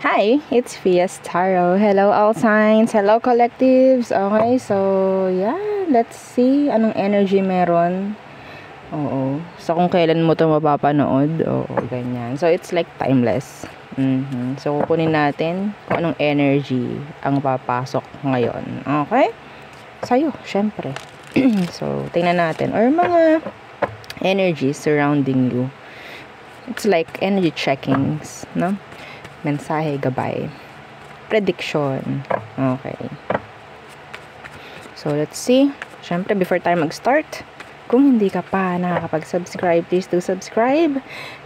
Hi, it's Fias Taro. Hello all signs, hello collectives. Okay, so yeah, let's see anong energy meron. Oo. So kung kailan mo 'to mapapanood, oo, ganyan. So it's like timeless. So kukunin natin kung anong energy ang papasok ngayon. Okay? Sa'yo, syempre. So tingnan natin or mga energies surrounding you. It's like energy checkings, no? Mensahe, gabay. Prediction. Okay. So, let's see. Siyempre, before tayo mag-start, kung hindi ka pa nakakapag-subscribe, please do subscribe.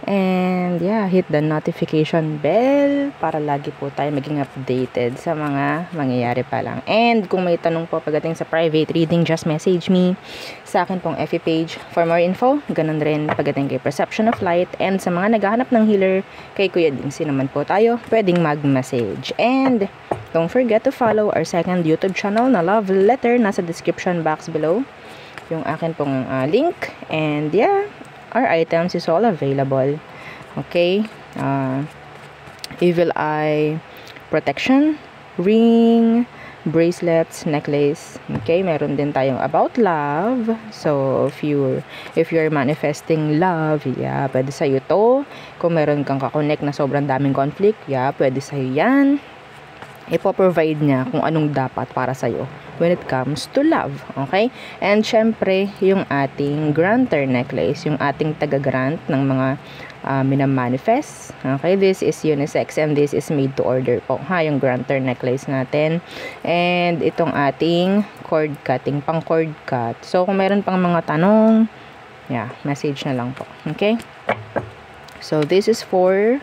And, yeah, hit the notification bell para lagi po tayo maging updated sa mga mangyayari pa lang. And, kung may tanong po pagdating sa private reading, just message me sa akin pong FB page for more info. Ganun rin pagdating kay Perception of Light. And sa mga naghahanap ng healer, kay Kuya Dingsi naman po tayo, pwedeng mag-message. And, don't forget to follow our second YouTube channel na Love Letter. Nasa description box below yung akin pong link. And yeah, our items is all available. Okay. Evil Eye Protection, ring, bracelets, necklace. Okay, meron din tayong about love. So if you're manifesting love, yeah, pwede sa'yo to. Kung meron kang kakonect na sobrang daming conflict, yeah, pwede sa'yo yan. Ipo-provide niya kung anong dapat para sa'yo when it comes to love. Okay? And syempre, yung ating granter necklace, yung ating taga-grant ng mga minamanifest. Okay? This is unisex and this is made to order po. Ha? Yung granter necklace natin. And itong ating cord cutting, pang cord cut. So, kung meron pang mga tanong, yeah, message na lang po. Okay? So, this is for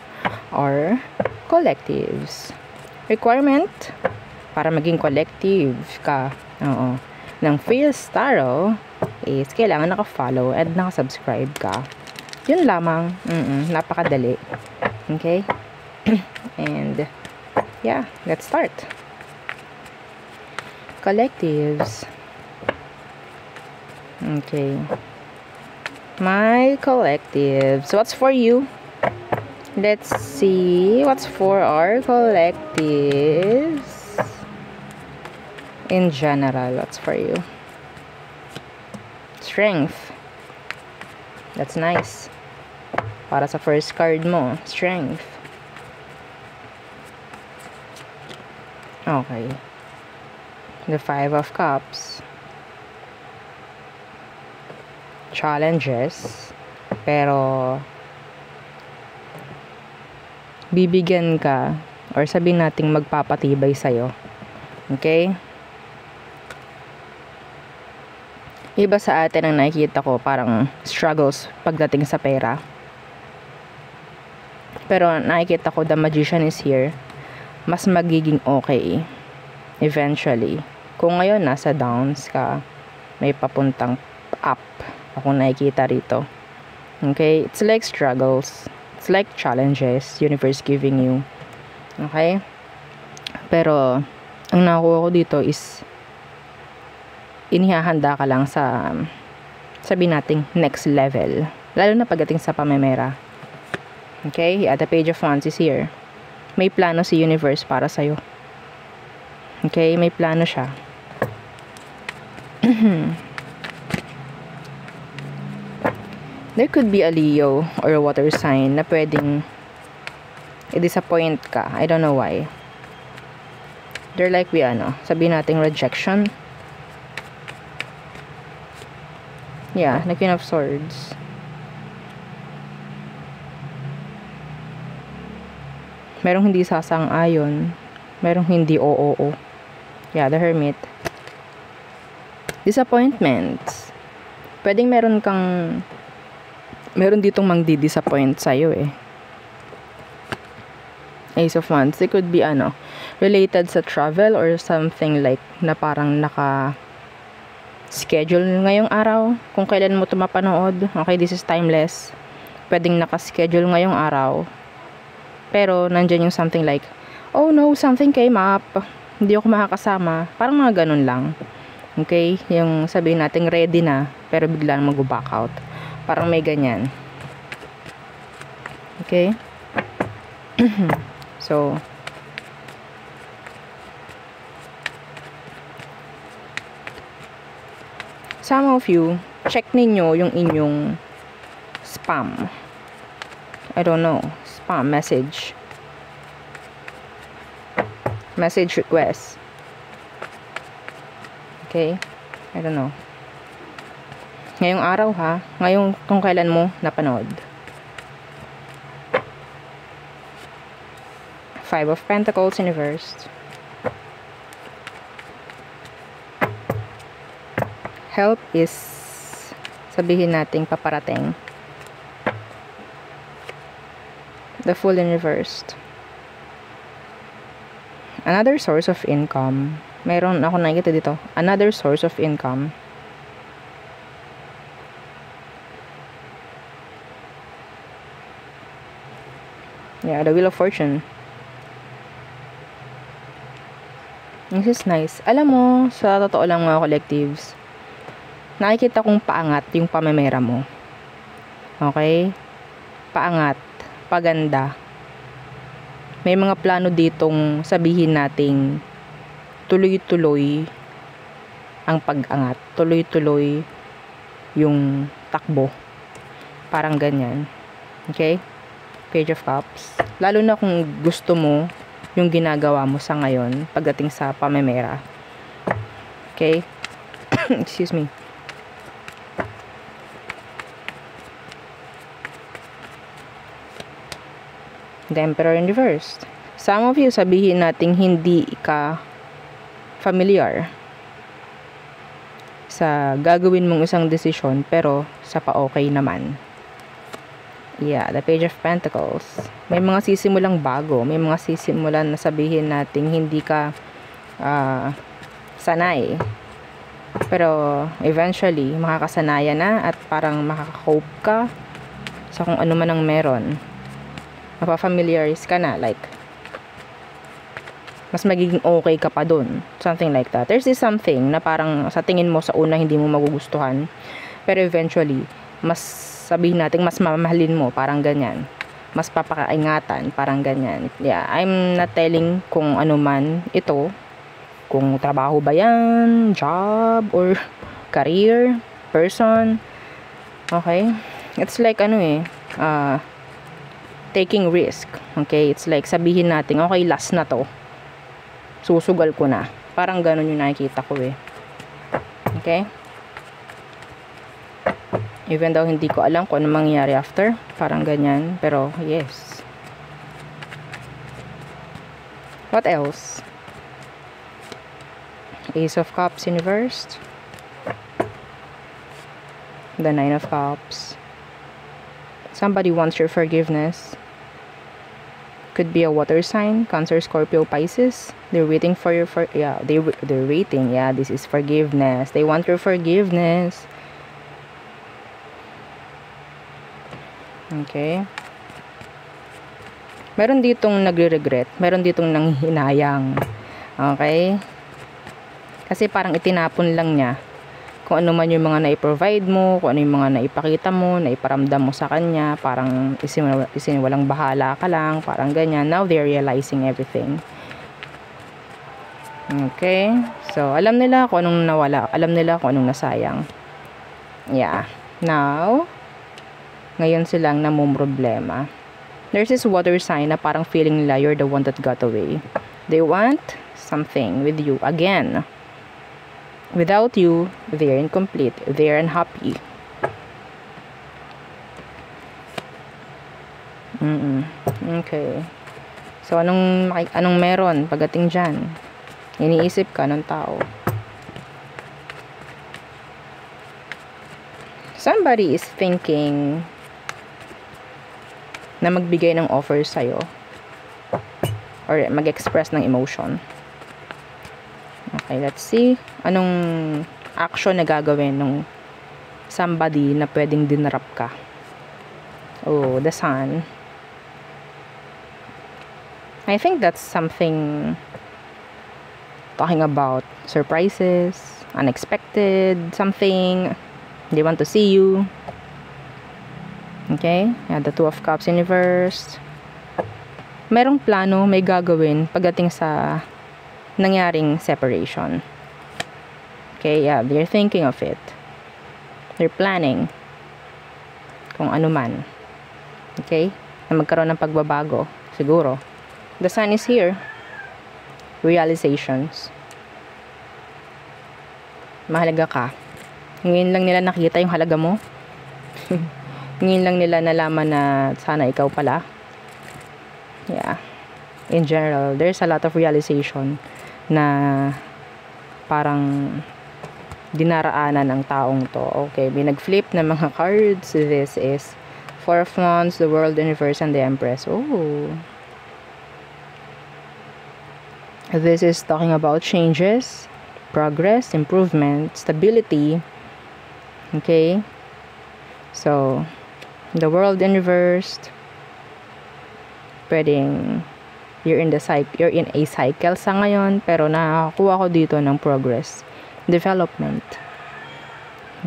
our collectives. Requirement para maging collective ka ng Fias Taro is kailangan naka-follow and naka-subscribe ka. Yun lamang. Napakadali. Okay? And yeah, let's start. Collectives. Okay. My collectives. What's for you? Let's see what's for our collectives in general. What's for you? Strength. That's nice. Para sa first card mo, strength. Okay. The Five of Cups. Challenges. Pero bibigyan ka or sabihin nating magpapatibay sa'yo. Okay? Iba sa atin ang nakikita ko parang struggles pagdating sa pera. Pero nakikita ko the magician is here. Mas magiging okay eventually. Kung ngayon nasa downs ka, may papuntang up akong nakikita rito. Okay? It's like struggles. It's like challenges universe giving you. Okay? Pero ang nakuha ko dito is inihahanda ka lang sa sabihin nating next level. Lalo na pagdating sa pamemera. Okay? Yeah, the Page of Wands is here. May plano si universe para sa'yo. Okay? May plano siya. There could be a Leo or a water sign na pwedeng i-disappoint ka. I don't know why. They're like sabihin natin rejection. Yeah, the Queen of Swords. Merong hindi sasang-ayon. Merong hindi oo. Yeah, the Hermit. Disappointments. Pwedeng meron ditong mang-disappoint sa'yo eh. Ace of Wands. It could be related sa travel or something like na parang naka-schedule ngayong araw. Kung kailan mo ito mapanood. Okay, this is timeless. Pwedeng naka-schedule ngayong araw. Pero nandyan yung something like, oh no, something came up. Hindi ako makakasama. Parang mga ganun lang. Okay? Yung sabihin natin ready na, pero biglang mag-back out. Parang may ganyan. Okay? So, some of you, check ninyo yung inyong spam. I don't know, spam message. Message request. Okay? I don't know. Ngayong araw ha, ngayong kung kailan mo napanood. 5 of Pentacles in reverse. Help is, sabihin nating paparating. The Fool in reversed. Another source of income. Mayroon ako nakikita dito. Another source of income. Yeah, the Wheel of Fortune. This is nice. Alam mo, sa totoo lang mga collectives, nakikita kong paangat yung pamemera mo. Okay? Paangat. Paganda. May mga plano ditong sabihin nating tuloy-tuloy ang pag-angat. Tuloy-tuloy yung takbo. Parang ganyan. Okay? Page of Cups. Lalo na kung gusto mo yung ginagawa mo sa ngayon pagdating sa pamemera. Okay? Excuse me. The Emperor in reverse. Some of you, sabihin nating hindi ka familiar sa gagawin mong isang desisyon pero sa pa-okay naman. Yeah, the Page of Pentacles. May mga sisimulang bago. May mga sisimulan na sabihin nating hindi ka sanay. Pero eventually, makakasanayan na at parang makaka-cope ka sa kung ano man ang meron. Mapafamiliarize ka na, like mas magiging okay ka pa dun. Something like that. There's this something na parang sa tingin mo sa una hindi mo magugustuhan. Pero eventually, mas sabihin natin, mas mamahalin mo. Parang ganyan. Mas papakaingatan. Parang ganyan. Yeah, I'm not telling kung ano man ito. Kung trabaho ba yan, job, or career, person. Okay? It's like taking risk. Okay? It's like sabihin natin, okay, last na to. Susugal ko na. Parang ganun yung nakikita ko eh. Okay? Even though hindi ko alam kung ano mangyayari after. Parang ganyan. Pero, yes. What else? Ace of Cups in reversed. The Nine of Cups. Somebody wants your forgiveness. Could be a water sign, Cancer, Scorpio, Pisces. They're waiting for your they're waiting. Yeah, this is forgiveness. They want your forgiveness. Okay. Meron ditong nagre-regret. Meron ditong nanghihinayang. Okay? Kasi parang itinapon lang niya kung ano man yung mga na-provide mo, kung ano yung mga naipakita mo, naiparamdam mo sa kanya, parang isiniwalang bahala ka lang, parang ganyan. Now they're realizing everything. Okay? So, alam nila kung anong nawala. Alam nila kung anong nasayang. Yeah. Now, ngayon silang namumroblema. There's this water sign na parang feeling nila you're the one that got away. They want something with you again. Without you, they're incomplete. They're unhappy. Okay. So, anong meron pagdating dyan? Iniisip ka ng tao. Somebody is thinking na magbigay ng offer sa'yo. Or mag-express ng emotion. Okay, let's see. Anong action na gagawin ng somebody na pwedeng dinarap ka? Oh, the Sun. I think that's something talking about surprises, unexpected, something. They want to see you. Okay? Yeah, the Two of Cups in reverse. Merong plano, may gagawin pagdating sa nangyaring separation. Okay, yeah, they're thinking of it. You're planning. Kung ano man. Okay? Na magkaroon ng pagbabago. Siguro. The sun is here. Realizations. Mahalaga ka. Ngayon lang nila nakita yung halaga mo. Ngayon lang nila nalaman na sana ikaw pala. Yeah. In general, there's a lot of realization na parang dinaraanan ng taong to. Okay, may nag-flip na mga cards. This is Four of Wands, the World, Universe, and the Empress. Oh. This is talking about changes, progress, improvement, stability. Okay? So, the World, Universe, pwedeng you're in a cycle sa ngayon, pero nakakuha ko dito ng progress, development.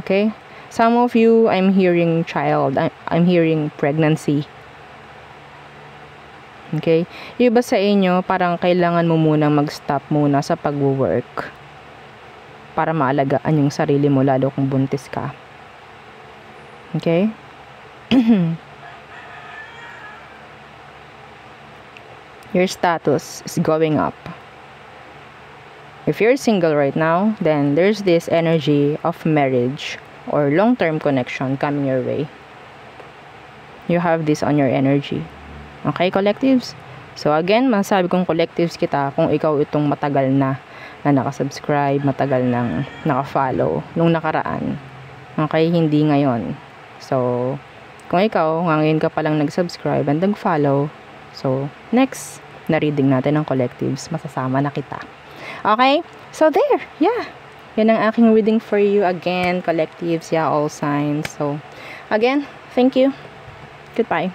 Okay? Some of you, I'm hearing child, I'm hearing pregnancy. Okay? Yung iba sa inyo, parang kailangan mo munang mag-stop muna sa pag-work para maalagaan yung sarili mo, lalo kung buntis ka. Okay? Your status is going up. If you're single right now, then there's this energy of marriage or long-term connection coming your way. You have this on your energy. Okay, collectives? So again, masasabi kong collectives kita kung ikaw itong matagal na nakasubscribe, matagal nang nakafollow nung nakaraan. Okay, hindi ngayon. So, kung ikaw, ngayon ka palang nag-subscribe and nag-follow, so, next na reading natin ng collectives, masasama na kita. Okay? So, there. Yeah. Yan ang aking reading for you. Again, collectives, yeah, all signs. So, again, thank you. Goodbye.